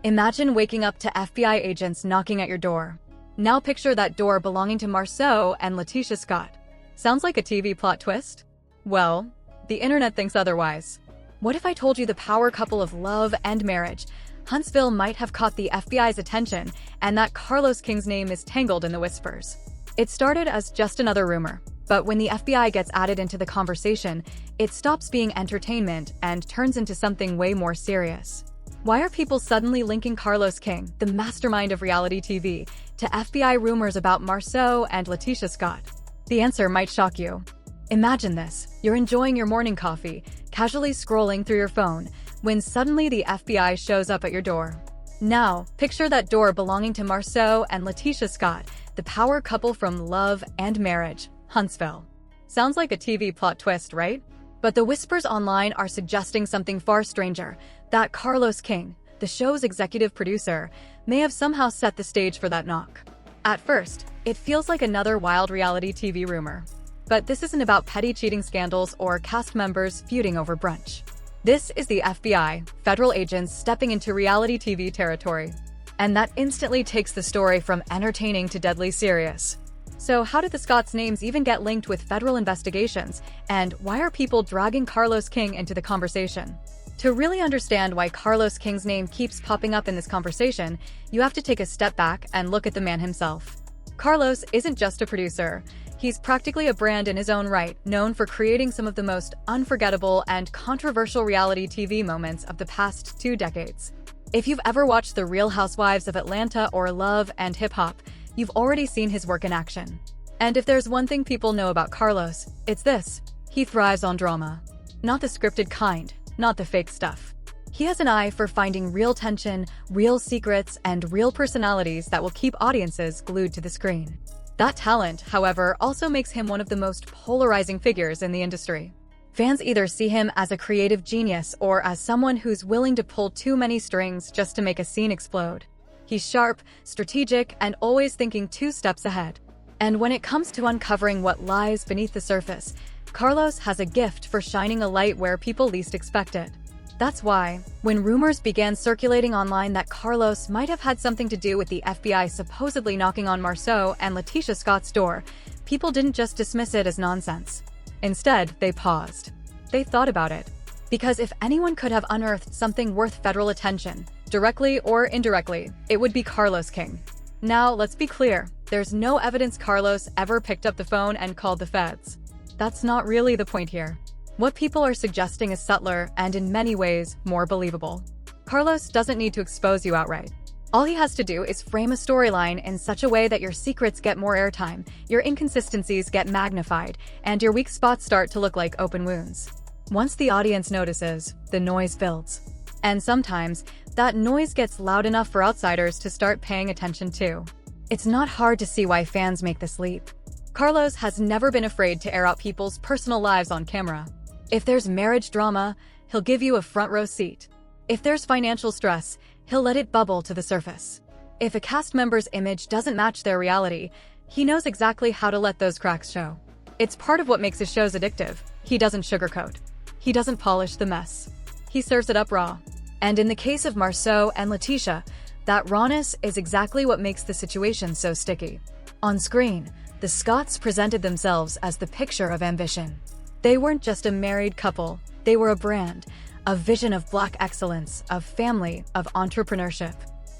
Imagine waking up to FBI agents knocking at your door. Now picture that door belonging to Marsau and Letitia Scott. Sounds like a TV plot twist? Well, the internet thinks otherwise. What if I told you the power couple of love and marriage, Huntsville, might have caught the FBI's attention, and that Carlos King's name is tangled in the whispers? It started as just another rumor, but when the FBI gets added into the conversation, it stops being entertainment and turns into something way more serious. Why are people suddenly linking Carlos King, the mastermind of reality TV, to FBI rumors about Marsau and Letitia Scott? The answer might shock you. Imagine this: you're enjoying your morning coffee, casually scrolling through your phone, when suddenly the FBI shows up at your door. Now, picture that door belonging to Marsau and Letitia Scott, the power couple from Love and Marriage, Huntsville. Sounds like a TV plot twist, right? But the whispers online are suggesting something far stranger, that Carlos King, the show's executive producer, may have somehow set the stage for that knock. At first, it feels like another wild reality TV rumor. But this isn't about petty cheating scandals or cast members feuding over brunch. This is the FBI, federal agents stepping into reality TV territory. And that instantly takes the story from entertaining to deadly serious. So how did the Scotts' names even get linked with federal investigations, and why are people dragging Carlos King into the conversation? To really understand why Carlos King's name keeps popping up in this conversation, you have to take a step back and look at the man himself. Carlos isn't just a producer. He's practically a brand in his own right, known for creating some of the most unforgettable and controversial reality TV moments of the past 2 decades. If you've ever watched The Real Housewives of Atlanta or Love and Hip Hop, you've already seen his work in action. And if there's one thing people know about Carlos, it's this: he thrives on drama. Not the scripted kind, not the fake stuff. He has an eye for finding real tension, real secrets, and real personalities that will keep audiences glued to the screen. That talent, however, also makes him one of the most polarizing figures in the industry. Fans either see him as a creative genius or as someone who's willing to pull too many strings just to make a scene explode. He's sharp, strategic, and always thinking 2 steps ahead. And when it comes to uncovering what lies beneath the surface, Carlos has a gift for shining a light where people least expect it. That's why, when rumors began circulating online that Carlos might have had something to do with the FBI supposedly knocking on Marsau and Letitia Scott's door, people didn't just dismiss it as nonsense. Instead, they paused. They thought about it. Because if anyone could have unearthed something worth federal attention, directly or indirectly, it would be Carlos King. Now, let's be clear, there's no evidence Carlos ever picked up the phone and called the feds. That's not really the point here. What people are suggesting is subtler and in many ways more believable. Carlos doesn't need to expose you outright. All he has to do is frame a storyline in such a way that your secrets get more airtime, your inconsistencies get magnified, and your weak spots start to look like open wounds. Once the audience notices, the noise builds. And sometimes, that noise gets loud enough for outsiders to start paying attention too. It's not hard to see why fans make this leap. Carlos has never been afraid to air out people's personal lives on camera. If there's marriage drama, he'll give you a front row seat. If there's financial stress, he'll let it bubble to the surface. If a cast member's image doesn't match their reality, he knows exactly how to let those cracks show. It's part of what makes his shows addictive. He doesn't sugarcoat. He doesn't polish the mess. He serves it up raw. And in the case of Marsau and Letitia, that rawness is exactly what makes the situation so sticky. On screen, the Scotts presented themselves as the picture of ambition. They weren't just a married couple, they were a brand, a vision of Black excellence, of family, of entrepreneurship.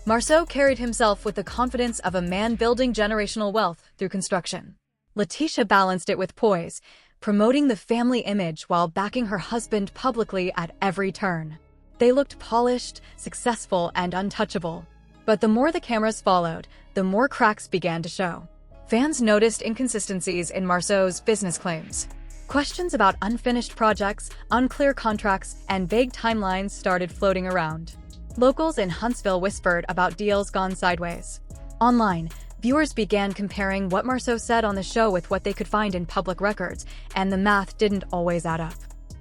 Marsau carried himself with the confidence of a man building generational wealth through construction. Letitia balanced it with poise, promoting the family image while backing her husband publicly at every turn. They looked polished, successful, and untouchable. But the more the cameras followed, the more cracks began to show. Fans noticed inconsistencies in Marsau's business claims. Questions about unfinished projects, unclear contracts, and vague timelines started floating around. Locals in Huntsville whispered about deals gone sideways. Online, viewers began comparing what Marsau said on the show with what they could find in public records, and the math didn't always add up.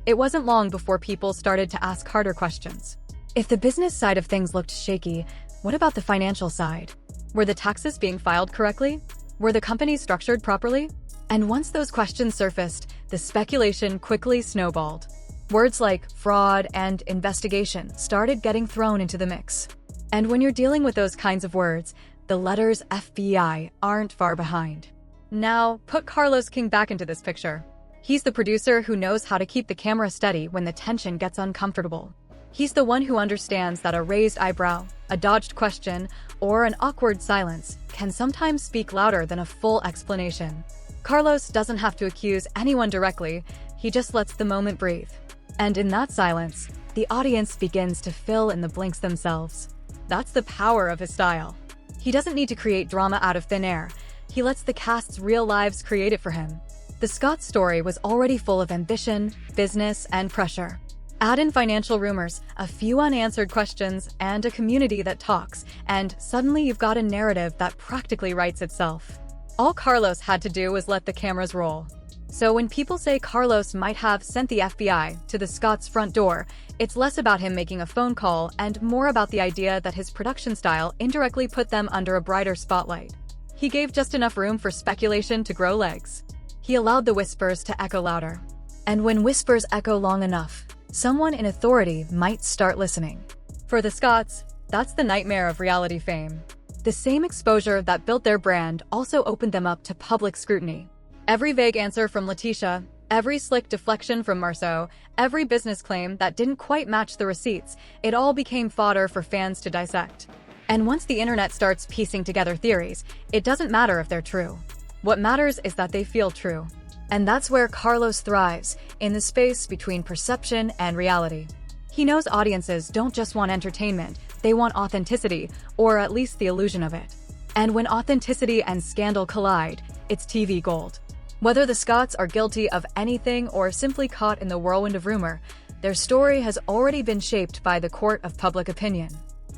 It wasn't long before people started to ask harder questions. If the business side of things looked shaky, what about the financial side? Were the taxes being filed correctly? Were the companies structured properly? And once those questions surfaced, the speculation quickly snowballed. Words like fraud and investigation started getting thrown into the mix. And when you're dealing with those kinds of words, the letters FBI aren't far behind. Now, put Carlos King back into this picture. He's the producer who knows how to keep the camera steady when the tension gets uncomfortable. He's the one who understands that a raised eyebrow, a dodged question, or an awkward silence can sometimes speak louder than a full explanation. Carlos doesn't have to accuse anyone directly, he just lets the moment breathe. And in that silence, the audience begins to fill in the blanks themselves. That's the power of his style. He doesn't need to create drama out of thin air. He lets the cast's real lives create it for him. The Scott story was already full of ambition, business, and pressure. Add in financial rumors, a few unanswered questions, and a community that talks, and suddenly you've got a narrative that practically writes itself. All Carlos had to do was let the cameras roll. So when people say Carlos might have sent the FBI to the Scott's front door, it's less about him making a phone call and more about the idea that his production style indirectly put them under a brighter spotlight. He gave just enough room for speculation to grow legs. He allowed the whispers to echo louder. And when whispers echo long enough, someone in authority might start listening. For the Scotts, that's the nightmare of reality fame. The same exposure that built their brand also opened them up to public scrutiny. Every vague answer from Letitia, every slick deflection from Marsau, every business claim that didn't quite match the receipts, it all became fodder for fans to dissect. And once the internet starts piecing together theories, it doesn't matter if they're true. What matters is that they feel true. And that's where Carlos thrives, in the space between perception and reality. He knows audiences don't just want entertainment, they want authenticity, or at least the illusion of it. And when authenticity and scandal collide, it's TV gold. Whether the Scotts are guilty of anything or simply caught in the whirlwind of rumor, their story has already been shaped by the court of public opinion.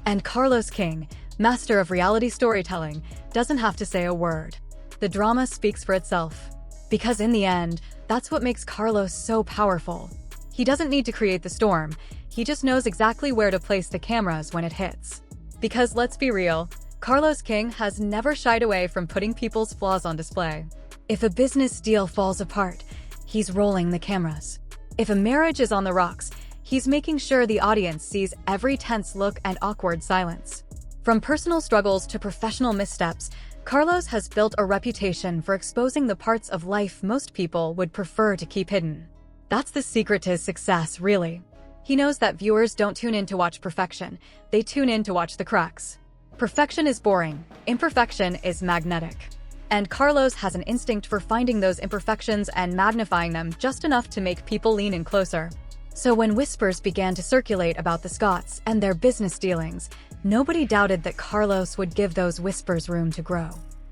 And Carlos King, master of reality storytelling, doesn't have to say a word. The drama speaks for itself. Because in the end, that's what makes Carlos so powerful. He doesn't need to create the storm, he just knows exactly where to place the cameras when it hits. Because let's be real, Carlos King has never shied away from putting people's flaws on display. If a business deal falls apart, he's rolling the cameras. If a marriage is on the rocks, he's making sure the audience sees every tense look and awkward silence. From personal struggles to professional missteps, Carlos has built a reputation for exposing the parts of life most people would prefer to keep hidden. That's the secret to his success, really. He knows that viewers don't tune in to watch perfection, they tune in to watch the cracks. Perfection is boring, imperfection is magnetic. And Carlos has an instinct for finding those imperfections and magnifying them just enough to make people lean in closer. So when whispers began to circulate about the Scotts and their business dealings, nobody doubted that Carlos would give those whispers room to grow.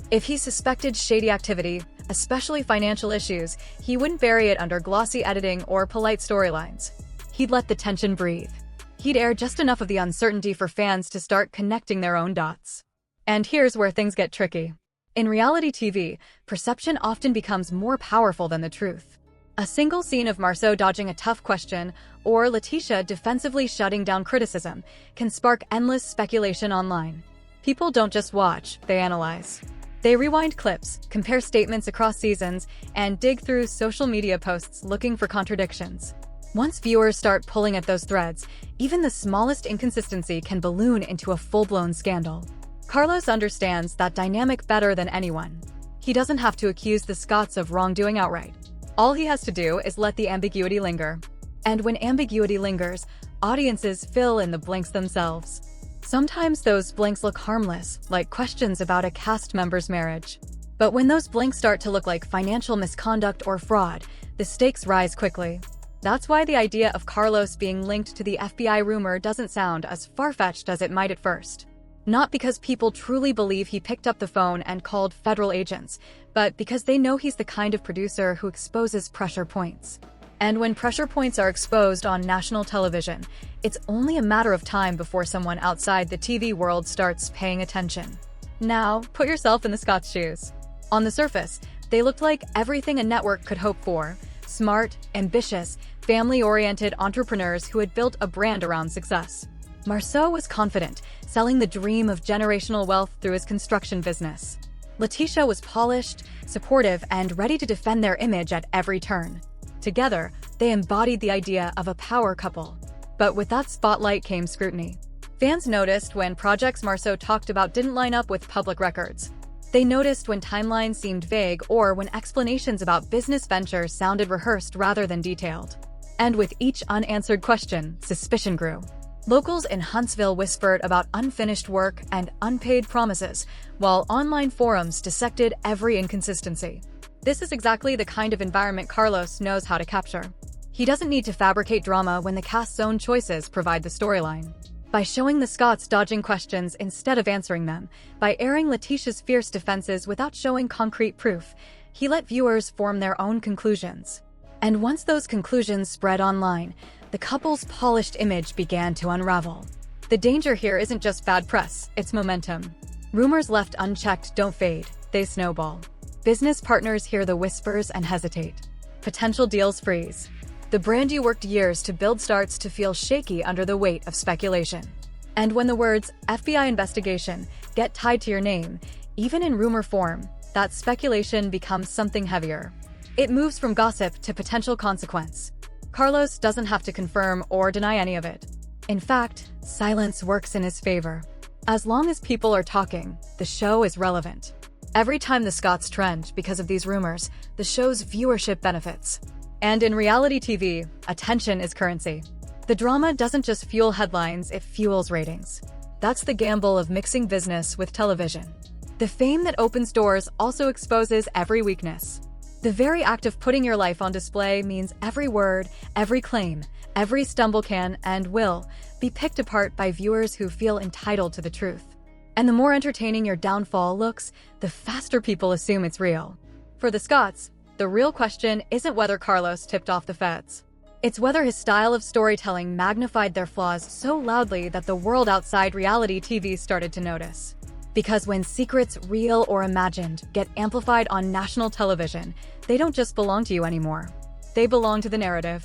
If he suspected shady activity, especially financial issues, he wouldn't bury it under glossy editing or polite storylines. He'd let the tension breathe. He'd air just enough of the uncertainty for fans to start connecting their own dots. And here's where things get tricky. In reality TV, perception often becomes more powerful than the truth. A single scene of Marsau dodging a tough question or Letitia defensively shutting down criticism can spark endless speculation online. People don't just watch, they analyze. They rewind clips, compare statements across seasons, and dig through social media posts looking for contradictions. Once viewers start pulling at those threads, even the smallest inconsistency can balloon into a full-blown scandal. Carlos understands that dynamic better than anyone. He doesn't have to accuse the Scotts of wrongdoing outright. All he has to do is let the ambiguity linger. And when ambiguity lingers, audiences fill in the blanks themselves. Sometimes those blanks look harmless, like questions about a cast member's marriage. But when those blanks start to look like financial misconduct or fraud, the stakes rise quickly. That's why the idea of Carlos being linked to the FBI rumor doesn't sound as far-fetched as it might at first. Not because people truly believe he picked up the phone and called federal agents, but because they know he's the kind of producer who exposes pressure points. And when pressure points are exposed on national television, it's only a matter of time before someone outside the TV world starts paying attention. Now, put yourself in the Scotts' shoes. On the surface, they looked like everything a network could hope for: smart, ambitious, family-oriented entrepreneurs who had built a brand around success. Marsau was confident, selling the dream of generational wealth through his construction business. Letitia was polished, supportive, and ready to defend their image at every turn. Together, they embodied the idea of a power couple. But with that spotlight came scrutiny. Fans noticed when projects Marsau talked about didn't line up with public records. They noticed when timelines seemed vague or when explanations about business ventures sounded rehearsed rather than detailed. And with each unanswered question, suspicion grew. Locals in Huntsville whispered about unfinished work and unpaid promises, while online forums dissected every inconsistency. This is exactly the kind of environment Carlos knows how to capture. He doesn't need to fabricate drama when the cast's own choices provide the storyline. By showing the Scotts dodging questions instead of answering them, by airing Letitia's fierce defenses without showing concrete proof, he let viewers form their own conclusions. And once those conclusions spread online, the couple's polished image began to unravel. The danger here isn't just bad press, it's momentum. Rumors left unchecked don't fade, they snowball. Business partners hear the whispers and hesitate. Potential deals freeze. The brand you worked years to build starts to feel shaky under the weight of speculation. And when the words FBI investigation get tied to your name, even in rumor form, that speculation becomes something heavier. It moves from gossip to potential consequence. Carlos doesn't have to confirm or deny any of it. In fact, silence works in his favor. As long as people are talking, the show is relevant. Every time the Scotts trend because of these rumors, the show's viewership benefits. And in reality TV, attention is currency. The drama doesn't just fuel headlines, it fuels ratings. That's the gamble of mixing business with television. The fame that opens doors also exposes every weakness. The very act of putting your life on display means every word, every claim, every stumble can and will be picked apart by viewers who feel entitled to the truth. And the more entertaining your downfall looks, the faster people assume it's real. For the Scotts, the real question isn't whether Carlos tipped off the feds. It's whether his style of storytelling magnified their flaws so loudly that the world outside reality TV started to notice. Because when secrets, real or imagined, get amplified on national television, they don't just belong to you anymore. They belong to the narrative.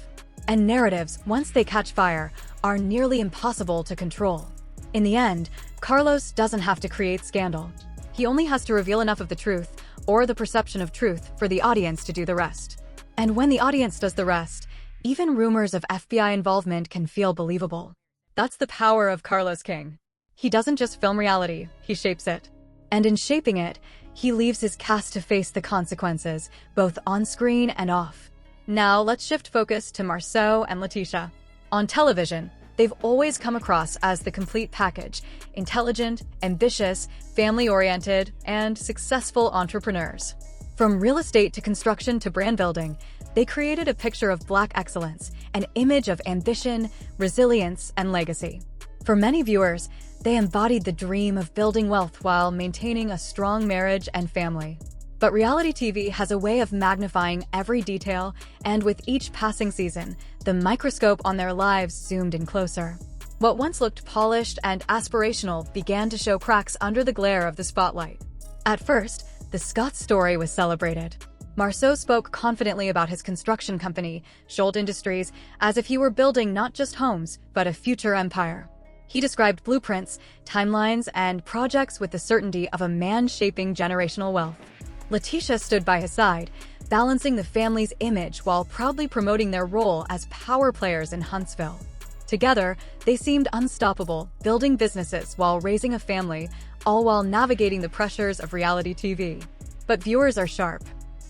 And narratives, once they catch fire, are nearly impossible to control. In the end, Carlos doesn't have to create scandal. He only has to reveal enough of the truth, or the perception of truth, for the audience to do the rest. And when the audience does the rest, even rumors of FBI involvement can feel believable. That's the power of Carlos King. He doesn't just film reality, he shapes it. And in shaping it, he leaves his cast to face the consequences, both on-screen and off. Now let's shift focus to Marsau and Letitia. On television, they've always come across as the complete package: intelligent, ambitious, family-oriented, and successful entrepreneurs. From real estate to construction to brand building, they created a picture of Black excellence, an image of ambition, resilience, and legacy. For many viewers, they embodied the dream of building wealth while maintaining a strong marriage and family. But reality TV has a way of magnifying every detail, and with each passing season, the microscope on their lives zoomed in closer. What once looked polished and aspirational began to show cracks under the glare of the spotlight. At first, the Scott story was celebrated. Marsau spoke confidently about his construction company, Scholt Industries, as if he were building not just homes, but a future empire. He described blueprints, timelines, and projects with the certainty of a man shaping generational wealth. Letitia stood by his side, balancing the family's image while proudly promoting their role as power players in Huntsville. Together, they seemed unstoppable, building businesses while raising a family, all while navigating the pressures of reality TV. But viewers are sharp.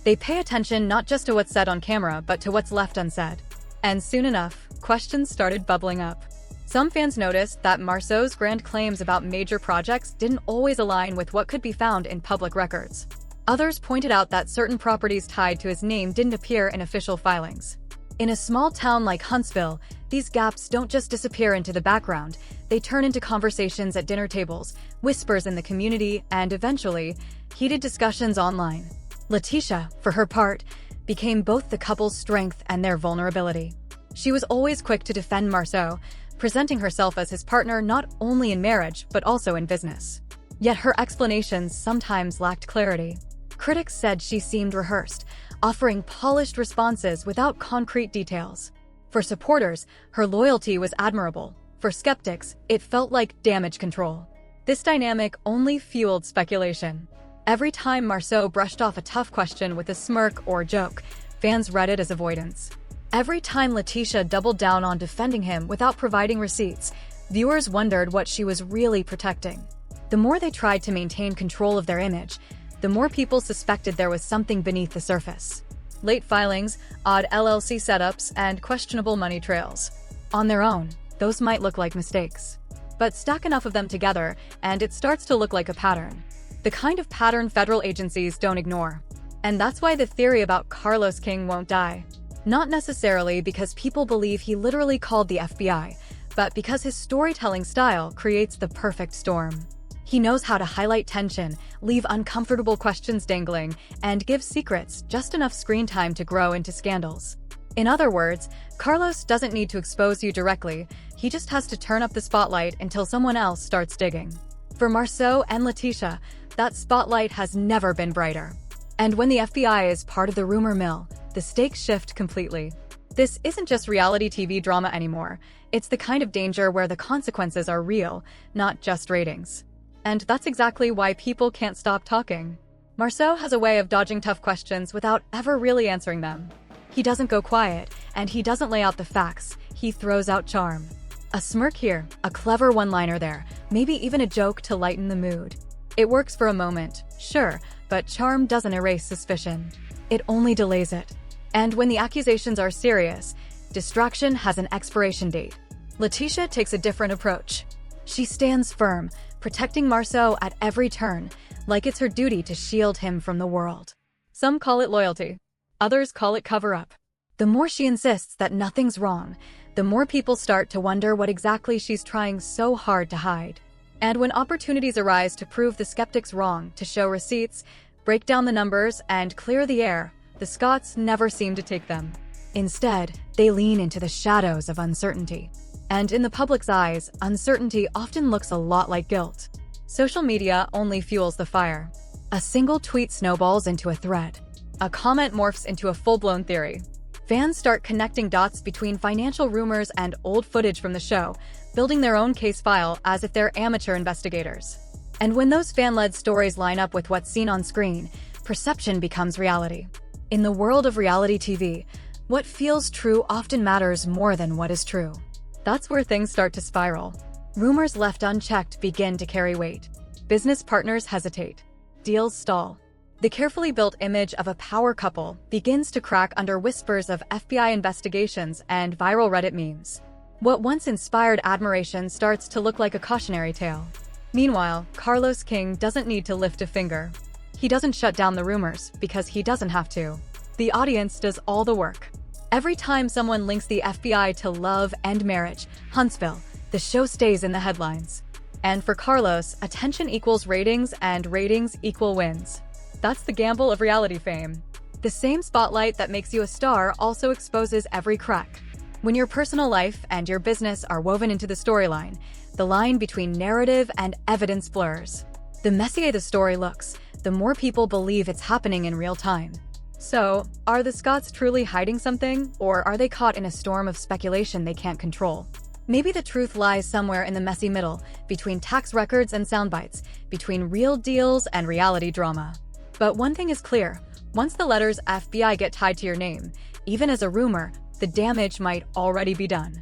They pay attention not just to what's said on camera, but to what's left unsaid. And soon enough, questions started bubbling up. Some fans noticed that Marsau's grand claims about major projects didn't always align with what could be found in public records. Others pointed out that certain properties tied to his name didn't appear in official filings. In a small town like Huntsville, these gaps don't just disappear into the background, they turn into conversations at dinner tables, whispers in the community, and eventually, heated discussions online. Letitia, for her part, became both the couple's strength and their vulnerability. She was always quick to defend Marsau, presenting herself as his partner not only in marriage but also in business. Yet her explanations sometimes lacked clarity. Critics said she seemed rehearsed, offering polished responses without concrete details. For supporters, her loyalty was admirable. For skeptics, it felt like damage control. This dynamic only fueled speculation. Every time Marsau brushed off a tough question with a smirk or joke, fans read it as avoidance. Every time Letitia doubled down on defending him without providing receipts, Viewers wondered what she was really protecting. The more they tried to maintain control of their image, the more people suspected there was something beneath the surface. Late filings, odd LLC setups, and questionable money trails. On their own, those might look like mistakes. But stack enough of them together, and it starts to look like a pattern. The kind of pattern federal agencies don't ignore. And that's why the theory about Carlos King won't die. Not necessarily because people believe he literally called the FBI, but because his storytelling style creates the perfect storm. He knows how to highlight tension, leave uncomfortable questions dangling, and give secrets just enough screen time to grow into scandals. In other words, Carlos doesn't need to expose you directly, he just has to turn up the spotlight until someone else starts digging. For Marsau and Letitia, that spotlight has never been brighter. And when the FBI is part of the rumor mill, the stakes shift completely. This isn't just reality TV drama anymore, it's the kind of danger where the consequences are real, not just ratings. And that's exactly why people can't stop talking. Marsau has a way of dodging tough questions without ever really answering them. He doesn't go quiet, and he doesn't lay out the facts, he throws out charm. A smirk here, a clever one-liner there, maybe even a joke to lighten the mood. It works for a moment, sure, but charm doesn't erase suspicion. It only delays it. And when the accusations are serious, distraction has an expiration date. Letitia takes a different approach. She stands firm, protecting Marsau at every turn, like it's her duty to shield him from the world. Some call it loyalty. Others call it cover-up. The more she insists that nothing's wrong, the more people start to wonder what exactly she's trying so hard to hide. And when opportunities arise to prove the skeptics wrong, to show receipts, break down the numbers, and clear the air, the Scotts never seem to take them. Instead, they lean into the shadows of uncertainty. And in the public's eyes, uncertainty often looks a lot like guilt. Social media only fuels the fire. A single tweet snowballs into a thread. A comment morphs into a full-blown theory. Fans start connecting dots between financial rumors and old footage from the show, building their own case file as if they're amateur investigators. And when those fan-led stories line up with what's seen on screen, perception becomes reality. In the world of reality TV, what feels true often matters more than what is true. That's where things start to spiral. Rumors left unchecked begin to carry weight. Business partners hesitate. Deals stall. The carefully built image of a power couple begins to crack under whispers of FBI investigations and viral Reddit memes. What once inspired admiration starts to look like a cautionary tale. Meanwhile, Carlos King doesn't need to lift a finger. He doesn't shut down the rumors because he doesn't have to. The audience does all the work. Every time someone links the FBI to love and marriage, Huntsville, the show stays in the headlines. And for Carlos, attention equals ratings and ratings equal wins. That's the gamble of reality fame. The same spotlight that makes you a star also exposes every crack. When your personal life and your business are woven into the storyline, the line between narrative and evidence blurs. The messier the story looks, the more people believe it's happening in real time. So, are the Scotts truly hiding something, or are they caught in a storm of speculation they can't control? Maybe the truth lies somewhere in the messy middle, between tax records and soundbites, between real deals and reality drama. But one thing is clear, once the letters FBI get tied to your name, even as a rumor, the damage might already be done.